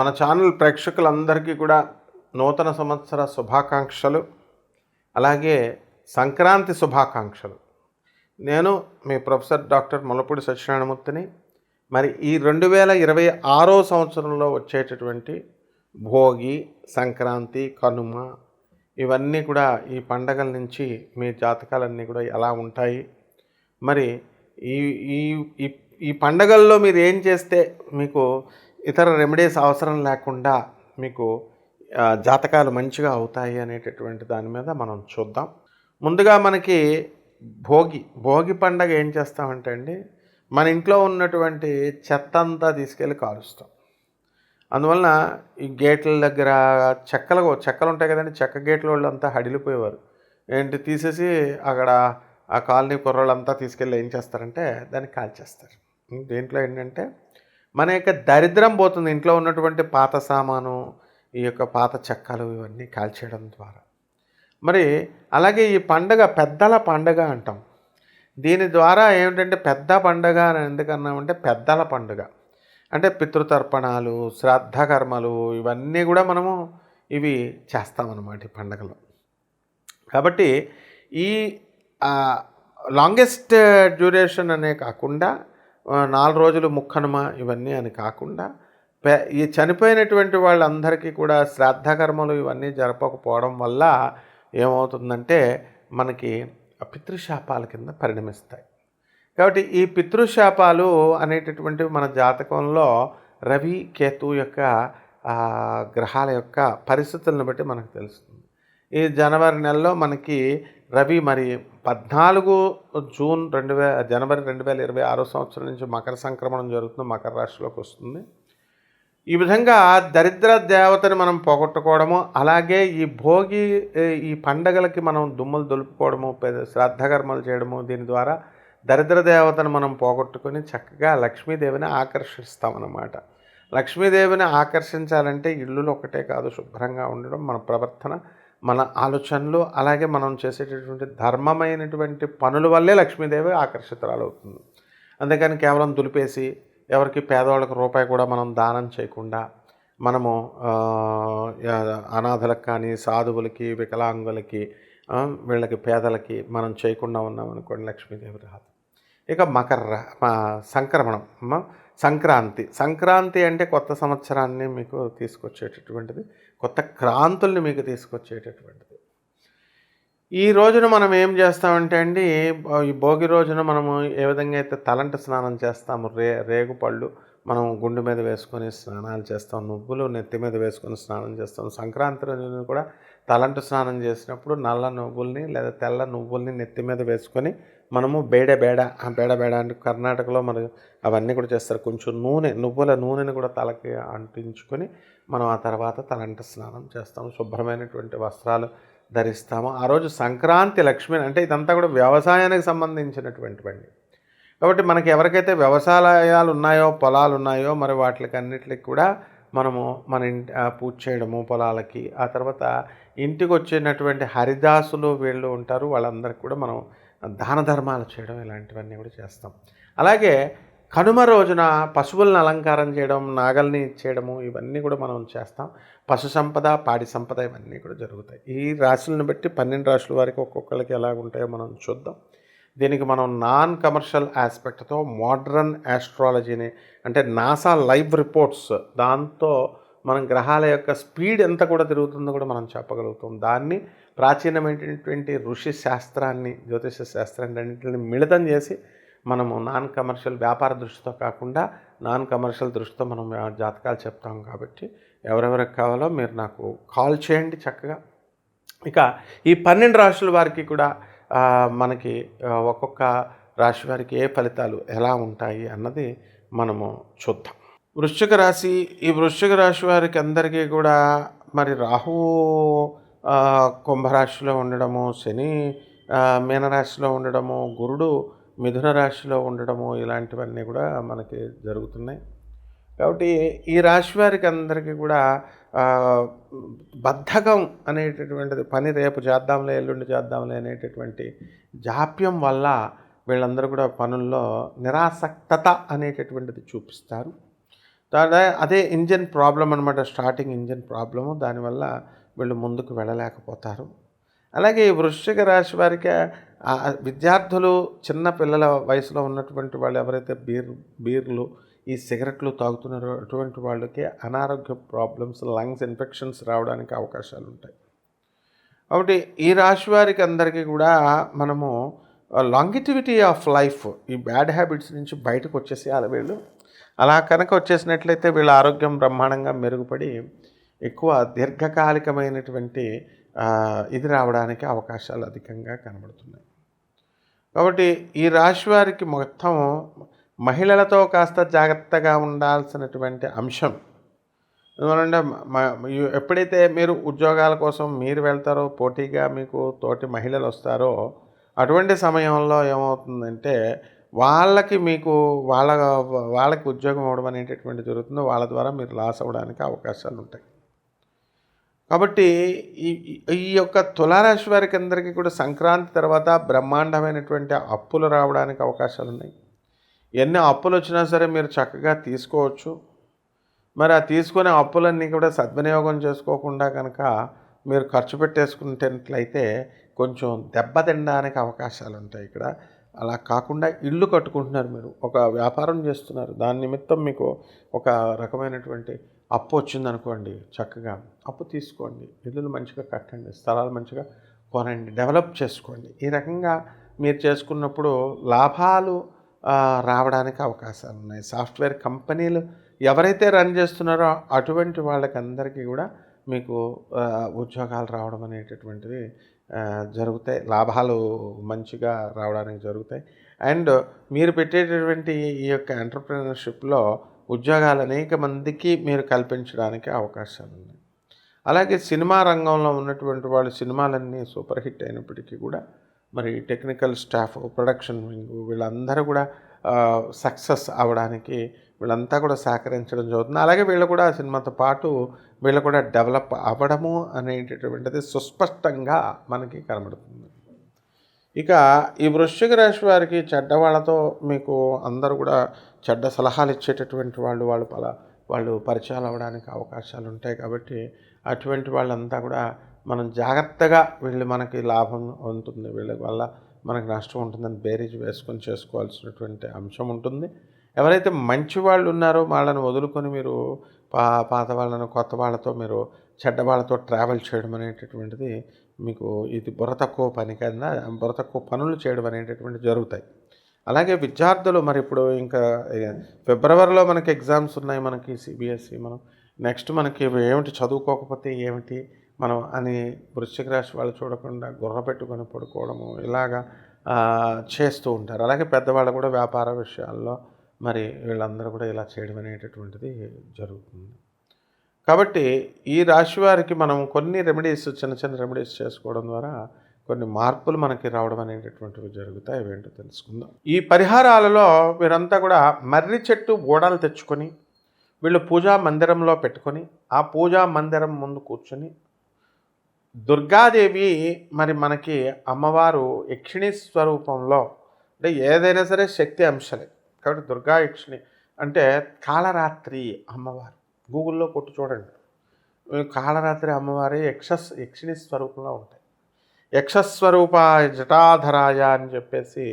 మన ఛానల్ ప్రేక్షకులందరికీ కూడా నూతన సంవత్సర శుభాకాంక్షలు, అలాగే సంక్రాంతి శుభాకాంక్షలు. నేను మీ ప్రొఫెసర్ డాక్టర్ ముల్లపూడి సత్యనారాయణమూర్తిని. మరి ఈ 2026 సంవత్సరంలో వచ్చేటటువంటి భోగి, సంక్రాంతి, కనుమ ఇవన్నీ కూడా ఈ పండగల నుంచి మీ జాతకాలన్నీ కూడా ఎలా ఉంటాయి, మరి ఈ ఈ ఈ పండగల్లో మీరు ఏం చేస్తే మీకు ఇతర రెమెడీస్ అవసరం లేకుండా మీకు జాతకాలు మంచిగా అవుతాయి అనేటటువంటి దాని మీద మనం చూద్దాం. ముందుగా మనకి భోగి పండగ ఏం చేస్తామంటే అండి, మన ఇంట్లో ఉన్నటువంటి చెత్త అంతా తీసుకెళ్ళి కాలుస్తాం. అందువలన ఈ గేట్ల దగ్గర చెక్కలు ఉంటాయి కదండి, చెక్క గేట్ల వాళ్ళు అంతా హడిలిపోయేవారు. తీసేసి అక్కడ ఆ కాలనీ కుర్రోళ్ళంతా తీసుకెళ్ళి ఏం చేస్తారంటే దాన్ని కాల్చేస్తారు. దీంట్లో ఏంటంటే మన యొక్క దరిద్రం పోతుంది. ఇంట్లో ఉన్నటువంటి పాత సామాను, ఈ యొక్క పాత చెక్కలు ఇవన్నీ కాల్చేయడం ద్వారా. మరి అలాగే ఈ పండగ పెద్దల పండగ అంటాం. దీని ద్వారా ఏమిటంటే పెద్ద పండగ అని ఎందుకన్నామంటే పెద్దల పండుగ అంటే పితృతర్పణాలు, శ్రాద్ధ కర్మలు ఇవన్నీ కూడా మనము ఇవి చేస్తామన్నమాట ఈ పండగలో. కాబట్టి ఈ లాంగెస్ట్ డ్యూరేషన్ అనే కాకుండా 4 రోజులు ముక్కనుమ ఇవన్నీ అని కాకుండా ఈ చనిపోయినటువంటి వాళ్ళందరికీ కూడా శ్రాద్ధ కర్మలు ఇవన్నీ జరపకపోవడం వల్ల ఏమవుతుందంటే మనకి పితృశాపాల కింద పరిణమిస్తాయి. కాబట్టి ఈ పితృశాపాలు అనేటటువంటివి మన జాతకంలో రవి, కేతు యొక్క గ్రహాల యొక్క పరిస్థితులను బట్టి మనకు తెలుస్తుంది. ఈ జనవరి నెలలో మనకి రవి మరి 14 జూన్ జనవరి 2026 సంవత్సరం నుంచి మకర సంక్రమణం జరుగుతుంది, మకర రాశిలోకి వస్తుంది. ఈ విధంగా దరిద్ర దేవతని మనం పోగొట్టుకోవడము, అలాగే ఈ పండగలకి మనం దుమ్ములు దులుపుకోవడము, శ్రాద్ధకర్మలు చేయడము, దీని ద్వారా దరిద్ర దేవతను మనం పోగొట్టుకొని చక్కగా లక్ష్మీదేవిని ఆకర్షిస్తామన్నమాట. లక్ష్మీదేవిని ఆకర్షించాలంటే ఇల్లులు ఒకటే కాదు, శుభ్రంగా ఉండడం, మన ప్రవర్తన, మన ఆలోచనలు, అలాగే మనం చేసేటటువంటి ధర్మమైనటువంటి పనుల వల్లే లక్ష్మీదేవి ఆకర్షితురాలవుతుంది. అందుకని కేవలం దులిపేసి ఎవరికి పేదవాళ్ళకి రూపాయి కూడా మనం దానం చేయకుండా, మనము అనాథలకు కానీ, సాధువులకి, వికలాంగులకి, వీళ్ళకి పేదలకి మనం చేయకుండా ఉన్నామనుకోండి, లక్ష్మీదేవి రాదు. ఇక సంక్రాంతి అంటే కొత్త సంవత్సరాన్ని మీకు తీసుకొచ్చేటటువంటిది, కొత్త క్రాంతుల్ని మీకు తీసుకొచ్చేటటువంటిది. ఈ రోజున మనం ఏం చేస్తామంటే అండి, ఈ భోగి రోజున మనము ఏ విధంగా అయితే తలంటు స్నానం చేస్తాము, రేగుపళ్ళు మనం గుండె మీద వేసుకొని స్నానాలు చేస్తాం, నువ్వులు నెత్తి మీద వేసుకొని స్నానం చేస్తాం. సంక్రాంతి రోజున కూడా తలంటు స్నానం చేసినప్పుడు నల్ల నువ్వుల్ని లేదా తెల్ల నువ్వుల్ని నెత్తి మీద వేసుకొని మనము బేడ అంటే కర్ణాటకలో మరి అవన్నీ కూడా చేస్తారు. కొంచెం నువ్వుల నూనెని కూడా తలకి అంటించుకొని మనం ఆ తర్వాత తలంటు స్నానం చేస్తాము, శుభ్రమైనటువంటి వస్త్రాలు ధరిస్తాము. ఆ రోజు సంక్రాంతి లక్ష్మి అంటే ఇదంతా కూడా వ్యవసాయానికి సంబంధించినటువంటివండి. కాబట్టి మనకి ఎవరికైతే వ్యవసాయాలు ఉన్నాయో, పొలాలు ఉన్నాయో, మరి వాటికి అన్నిటికి కూడా మనము మన పూజ చేయడము పొలాలకి, ఆ తర్వాత ఇంటికి వచ్చినటువంటి హరిదాసులు వీళ్ళు ఉంటారు, వాళ్ళందరికీ కూడా మనం దాన ధర్మాలు చేయడం ఇలాంటివన్నీ కూడా చేస్తాం. అలాగే కనుమ రోజున పశువులను అలంకారం చేయడం, నాగల్ని ఇచ్చేయడము ఇవన్నీ కూడా మనం చేస్తాం. పశు సంపద, పాడి సంపద ఇవన్నీ కూడా జరుగుతాయి. ఈ రాశులను బట్టి 12 రాశుల వారికి ఒక్కొక్కరికి ఎలా ఉంటాయో మనం చూద్దాం. దీనికి మనం నాన్ కమర్షియల్ ఆస్పెక్ట్తో మోడ్రన్ ఆస్ట్రాలజీని అంటే నాసా లైవ్ రిపోర్ట్స్, దాంతో మనం గ్రహాల యొక్క స్పీడ్ ఎంత కూడా తిరుగుతుందో కూడా మనం చెప్పగలుగుతాం. దాన్ని ప్రాచీనమైనటువంటి ఋషి శాస్త్రాన్ని, జ్యోతిష శాస్త్రాన్ని అన్నింటిని మిళితం చేసి మనము నాన్ కమర్షియల్ వ్యాపార దృష్టితో కాకుండా నాన్ కమర్షియల్ దృష్టితో మనం జాతకాలు చెప్తాం. కాబట్టి ఎవరెవరికి కావాలో మీరు నాకు కాల్ చేయండి చక్కగా. ఇక ఈ 12 రాశుల వారికి కూడా మనకి ఒక్కొక్క రాశి వారికి ఏ ఫలితాలు ఎలా ఉంటాయి అన్నది మనము చూద్దాం. వృశ్చిక రాశి వారికి అందరికీ కూడా మరి రాహువు కుంభరాశిలో ఉండడము, శని మీనరాశిలో ఉండడము, గురుడు మిథున రాశిలో ఉండడము ఇలాంటివన్నీ కూడా మనకి జరుగుతున్నాయి. కాబట్టి ఈ రాశి వారికి అందరికీ కూడా బద్ధకం అనేటటువంటిది, పని రేపు చేద్దాంలే, ఎల్లుండి చేద్దాంలే అనేటటువంటి జాప్యం వల్ల వీళ్ళందరూ కూడా పనుల్లో నిరాసక్తత అనేటటువంటిది చూపిస్తారు. అదే ఇంజిన్ ప్రాబ్లం అనమాట. Starting engine problem. దానివల్ల వీళ్ళు ముందుకు వెళ్ళలేకపోతారు. అలాగే ఈ వృశ్చిక రాశి వారికి విద్యార్థులు, చిన్న పిల్లల వయసులో ఉన్నటువంటి వాళ్ళు ఎవరైతే బీర్లు, ఈ సిగరెట్లు తాగుతున్నారో అటువంటి వాళ్ళకి అనారోగ్య ప్రాబ్లమ్స్, లంగ్స్ ఇన్ఫెక్షన్స్ రావడానికి అవకాశాలు ఉంటాయి. కాబట్టి ఈ రాశి వారికి అందరికీ కూడా మనము లాంగిటివిటీ ఆఫ్ లైఫ్, ఈ బ్యాడ్ హ్యాబిట్స్ నుంచి బయటకు వచ్చేసేయాలి వీళ్ళు. అలా కనుక వచ్చేసినట్లయితే వీళ్ళ ఆరోగ్యం బ్రహ్మాండంగా మెరుగుపడి ఎక్కువ దీర్ఘకాలికమైనటువంటి ఇది రావడానికి అవకాశాలు అధికంగా కనబడుతున్నాయి. కాబట్టి ఈ రాశి వారికి మొత్తం మహిళలతో కాస్త జాగ్రత్తగా ఉండాల్సినటువంటి అంశం. ఎందుకంటే ఎప్పుడైతే మీరు ఉద్యోగాల కోసం మీరు వెళ్తారో, పోటీగా మీకు తోటి మహిళలు వస్తారో, అటువంటి సమయంలో ఏమవుతుందంటే వాళ్ళకి ఉద్యోగం ఇవ్వడం అనేటటువంటి జరుగుతుందో వాళ్ళ ద్వారా మీరు లాస్ అవ్వడానికి అవకాశాలు ఉంటాయి. కాబట్టి ఈ యొక్క తులారాశి వారికి అందరికీ కూడా సంక్రాంతి తర్వాత బ్రహ్మాండమైనటువంటి అప్పులు రావడానికి అవకాశాలు ఉన్నాయి. ఎన్ని అప్పులు వచ్చినా సరే మీరు చక్కగా తీసుకోవచ్చు. మరి ఆ తీసుకునే అప్పులన్నీ కూడా సద్వినియోగం చేసుకోకుండా కనుక మీరు ఖర్చు పెట్టేసుకున్నట్లయితే కొంచెం దెబ్బతినడానికి అవకాశాలు ఉంటాయి ఇక్కడ. అలా కాకుండా ఇల్లు కట్టుకుంటున్నారు, మీరు ఒక వ్యాపారం చేస్తున్నారు, దాని నిమిత్తం మీకు ఒక రకమైనటువంటి అప్పు వచ్చిందనుకోండి, చక్కగా అప్పు తీసుకోండి, ఇల్లులు మంచిగా కట్టండి, స్థలాలు మంచిగా కొనండి, డెవలప్ చేసుకోండి. ఈ రకంగా మీరు చేసుకున్నప్పుడు లాభాలు రావడానికి అవకాశాలు ఉన్నాయి. సాఫ్ట్వేర్ కంపెనీలు ఎవరైతే రన్ చేస్తున్నారో అటువంటి వాళ్ళకందరికీ కూడా మీకు ఉద్యోగాలు రావడం అనేటటువంటివి జరుగుతాయి. లాభాలు మంచిగా రావడానికి జరుగుతాయి. అండ్ మీరు పెట్టేటటువంటి ఈ యొక్క ఎంటర్‌ప్రెన్యూర్‌షిప్‌లో ఉద్యోగాలు అనేక మందికి మీరు కల్పించడానికి అవకాశాలు ఉన్నాయి. అలాగే సినిమా రంగంలో ఉన్నటువంటి వాళ్ళు, సినిమాలన్నీ సూపర్ హిట్ అయినప్పటికీ కూడా మరి టెక్నికల్ స్టాఫ్, ప్రొడక్షన్ వింగ్ వీళ్ళందరూ కూడా సక్సెస్ అవ్వడానికి వీళ్ళంతా కూడా సహకరించడం జరుగుతుంది. అలాగే వీళ్ళు కూడా ఆ సినిమాతో పాటు వీళ్ళు కూడా డెవలప్ అవ్వడము అనేటటువంటిది సుస్పష్టంగా మనకి కనబడుతుంది. ఇక ఈ వృశ్చిక రాశి వారికి చెడ్డవాళ్ళతో మీకు అందరూ కూడా చెడ్డ సలహాలు ఇచ్చేటటువంటి వాళ్ళు పరిచయాలు అవ్వడానికి అవకాశాలు ఉంటాయి. కాబట్టి అటువంటి వాళ్ళంతా కూడా మనం జాగ్రత్తగా వీళ్ళు మనకి లాభం ఉంటుంది, వీళ్ళ వల్ల మనకు నష్టం ఉంటుందని బేరీజ్ వేసుకొని చేసుకోవాల్సినటువంటి అంశం ఉంటుంది. ఎవరైతే మంచి వాళ్ళు ఉన్నారో వాళ్ళని వదులుకొని మీరు పాత వాళ్ళను, కొత్త వాళ్ళతో, మీరు చెడ్డ వాళ్ళతో ట్రావెల్ చేయడం అనేటటువంటిది మీకు ఇది బుర్ర తక్కువ పని కన్నా బుర్ర తక్కువ పనులు చేయడం అనేటటువంటివి జరుగుతాయి. అలాగే విద్యార్థులు మరి ఇప్పుడు ఇంకా ఫిబ్రవరిలో మనకి ఎగ్జామ్స్ ఉన్నాయి, మనకి సిబిఎస్ఈ. మనం నెక్స్ట్ మనకి ఏమిటి చదువుకోకపోతే ఏమిటి మనం అని వృశ్చిక రాశి వాళ్ళు చూడకుండా గుర్ర పెట్టుకొని పడుకోవడము ఇలాగా చేస్తూ ఉంటారు. అలాగే పెద్దవాళ్ళు కూడా వ్యాపార విషయాల్లో మరి వీళ్ళందరూ కూడా ఇలా చేయడం అనేటటువంటిది జరుగుతుంది. కాబట్టి ఈ రాశి వారికి మనం కొన్ని రెమెడీస్, చిన్న చిన్న రెమెడీస్ చేసుకోవడం ద్వారా కొన్ని మార్పులు మనకి రావడం అనేటటువంటివి జరుగుతాయి. అవేంటో తెలుసుకుందాం. ఈ పరిహారాలలో వీరంతా కూడా మర్రి చెట్టు ఓడలు తెచ్చుకొని వీళ్ళు పూజా మందిరంలో పెట్టుకొని ఆ పూజా మందిరం ముందు కూర్చొని దుర్గాదేవి మరి మనకి అమ్మవారు యక్షిణీ స్వరూపంలో, అంటే ఏదైనా సరే శక్తి అంశలే కాబట్టి దుర్గా యక్షిణి అంటే కాళరాత్రి అమ్మవారు. గూగుల్లో కొట్టు చూడండి, కాళరాత్రి అమ్మవారి యక్షిణి స్వరూపంలో ఉంటాయి. యక్షస్వరూప జటాధరాయ అని చెప్పేసి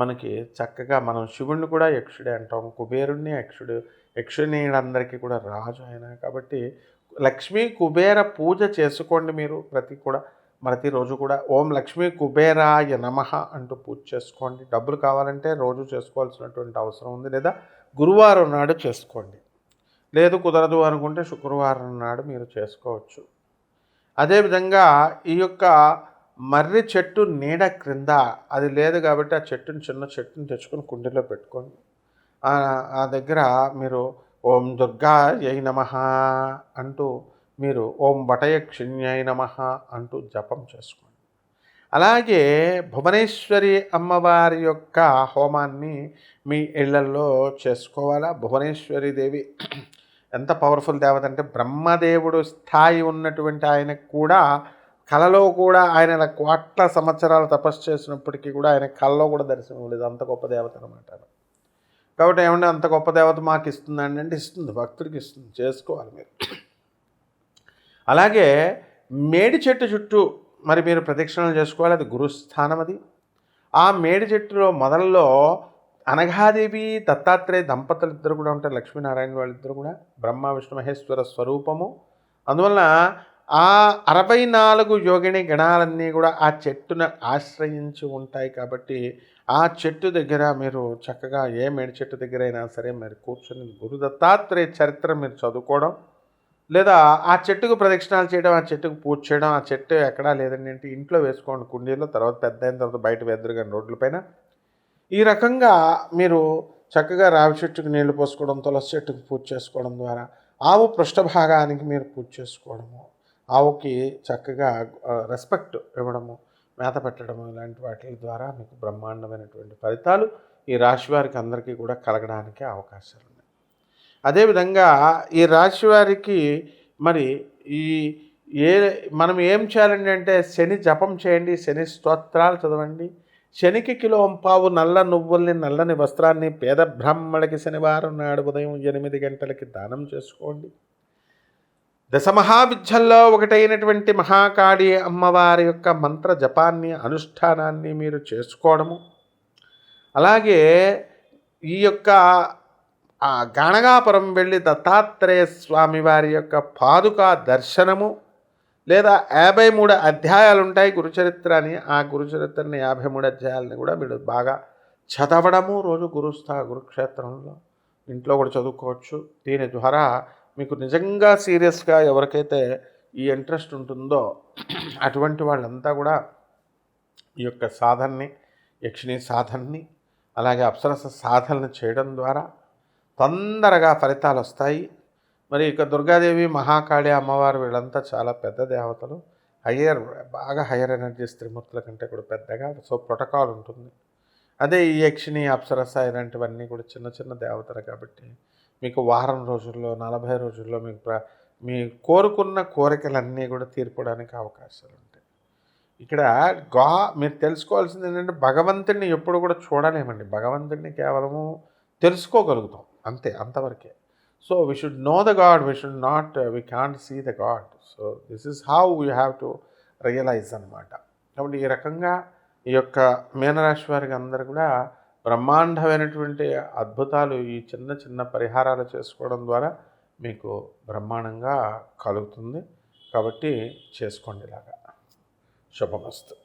మనకి చక్కగా మనం శివుణ్ణి కూడా యక్షుడే అంటాం, కుబేరుణ్ణి యక్షుణీలందరికీ కూడా రాజు ఆయన. కాబట్టి లక్ష్మీ కుబేర పూజ చేసుకోండి మీరు ప్రతిరోజు కూడా. ఓం లక్ష్మీ కుబేరాయ నమః అంటూ పూజ చేసుకోండి. డబ్బులు కావాలంటే రోజు చేసుకోవాల్సినటువంటి అవసరం ఉంది, లేదా గురువారం నాడు చేసుకోండి. లేదు కుదరదు అనుకుంటే శుక్రవారం నాడు మీరు చేసుకోవచ్చు. అదేవిధంగా ఈ యొక్క మర్రి చెట్టు నీడ క్రింద అది లేదు కాబట్టి ఆ చిన్న చెట్టుని తెచ్చుకొని కుండీలో పెట్టుకోండి. ఆ దగ్గర మీరు ఓం దుర్గాయై నమః అంటూ మీరు ఓం వటయక్షిణ్యై నమః అంటూ జపం చేసుకోండి. అలాగే భువనేశ్వరి అమ్మవారి యొక్క హోమాన్ని మీ ఇళ్లల్లో చేసుకోవాలా. భువనేశ్వరి దేవి ఎంత పవర్ఫుల్ దేవత అంటే బ్రహ్మదేవుడు స్థాయి ఉన్నటువంటి ఆయనకు కూడా కలలో కూడా ఆయన కోట్ల సంవత్సరాలు తపస్సు చేసినప్పటికీ కూడా ఆయన కలలో కూడా దర్శనం లేదు, అంత గొప్ప దేవత అనమాట. కాబట్టి ఏమంటే అంత గొప్ప దేవత మాకు ఇస్తుందండి అంటే ఇస్తుంది, భక్తుడికి ఇస్తుంది, చేసుకోవాలి మీరు. అలాగే మేడి చెట్టు చుట్టూ మరి మీరు ప్రదక్షిణలు చేసుకోవాలి, అది గురుస్థానం. అది ఆ మేడి చెట్టులో మొదల్లో అనఘాదేవి దత్తాత్రేయ దంపతులు ఇద్దరు కూడా ఉంటారు, లక్ష్మీనారాయణ వాళ్ళిద్దరు కూడా బ్రహ్మ విష్ణు మహేశ్వర స్వరూపము. అందువలన ఆ 64 యోగిని గణాలన్నీ కూడా ఆ చెట్టును ఆశ్రయించి ఉంటాయి. కాబట్టి ఆ చెట్టు దగ్గర మీరు చక్కగా ఏ మేడి చెట్టు దగ్గర అయినా సరే మీరు కూర్చొని గురు దత్తాత్రేయ చరిత్ర మీరు చదువుకోవడం, లేదా ఆ చెట్టుకు ప్రదక్షిణాలు చేయడం, ఆ చెట్టుకు పూజ చేయడం. ఆ చెట్టు ఎక్కడా లేదండి అంటే ఇంట్లో వేసుకోండి కుండీలో, తర్వాత పెద్ద అయిన తర్వాత బయట వెద్దరు కానీ రోడ్లపైన. ఈ రకంగా మీరు చక్కగా రావి చెట్టుకు నీళ్లు పోసుకోవడం, తులసి చెట్టుకు పూజ చేసుకోవడం ద్వారా ఆవు పృష్ఠభాగానికి మీరు పూజ చేసుకోవడము, ఆవుకి చక్కగా రెస్పెక్ట్ ఇవ్వడము, మేత పెట్టడము, ఇలాంటి వాటి ద్వారా మీకు బ్రహ్మాండమైనటువంటి ఫలితాలు ఈ రాశి వారికి అందరికీ కూడా కలగడానికి అవకాశాలు ఉన్నాయి. అదేవిధంగా ఈ రాశి వారికి మరి ఈ మనం ఏం చేయాలండి అంటే శని జపం చేయండి, శని స్తోత్రాలు చదవండి, శనికి కిలో పావు నల్ల నువ్వుల్ని నల్లని వస్త్రాన్ని పేద బ్రాహ్మణికి శనివారం నాడు ఉదయం 8 గంటలకి దానం చేసుకోండి. దశమహావిద్యల్లో ఒకటైనటువంటి మహాకాళి అమ్మవారి యొక్క మంత్ర జపాన్ని అనుష్ఠానాన్ని మీరు చేసుకోవడము, అలాగే ఈ యొక్క గాణగాపురం వెళ్ళి దత్తాత్రేయ స్వామి వారి యొక్క పాదుకా దర్శనము, లేదా 53 అధ్యాయాలు ఉంటాయి గురుచరిత్ర అని, ఆ గురుచరిత్రని 53 అధ్యాయాలని కూడా మీరు బాగా చదవడము, రోజు గురుక్షేత్రంలో ఇంట్లో కూడా చదువుకోవచ్చు. దీని ద్వారా మీకు నిజంగా సీరియస్గా ఎవరికైతే ఈ ఇంట్రెస్ట్ ఉంటుందో అటువంటి వాళ్ళంతా కూడా ఈ యొక్క సాధనని, యక్షిణీ సాధనని, అలాగే అప్సరస సాధనలు చేయడం ద్వారా తొందరగా ఫలితాలు వస్తాయి. మరి ఇక దుర్గాదేవి, మహాకాళి అమ్మవారు వీళ్ళంతా చాలా పెద్ద దేవతలు, బాగా హయ్యర్ ఎనర్జీస్, త్రిమూర్తుల కంటే కూడా పెద్దగా. సో ప్రోటోకాల్ ఉంటుంది. అదే ఈ యక్షిణి, అప్సరస ఇలాంటివన్నీ కూడా చిన్న చిన్న దేవతలు కాబట్టి మీకు వారం రోజుల్లో, 40 రోజుల్లో మీ కోరుకున్న కోరికలన్నీ కూడా తీర్పడానికి అవకాశాలు ఉంటాయి. ఇక్కడ మీరు తెలుసుకోవాల్సింది ఏంటంటే భగవంతుడిని ఎప్పుడు కూడా చూడలేమండి, భగవంతుడిని కేవలము తెలుసుకోగలుగుతాం అంతే, అంతవరకే. So we should know the God, we can't see the God. So this is how we have to realize అన్నమాట. కాబట్టి ఈ రకంగా ఈ యొక్క మీనరాశి వారికి అందరూ కూడా బ్రహ్మాండమైనటువంటి అద్భుతాలు ఈ చిన్న చిన్న పరిహారాలు చేసుకోవడం ద్వారా మీకు బ్రహ్మాండంగా కలుగుతుంది. కాబట్టి చేసుకోండి ఇలాగా. శుభమస్తు.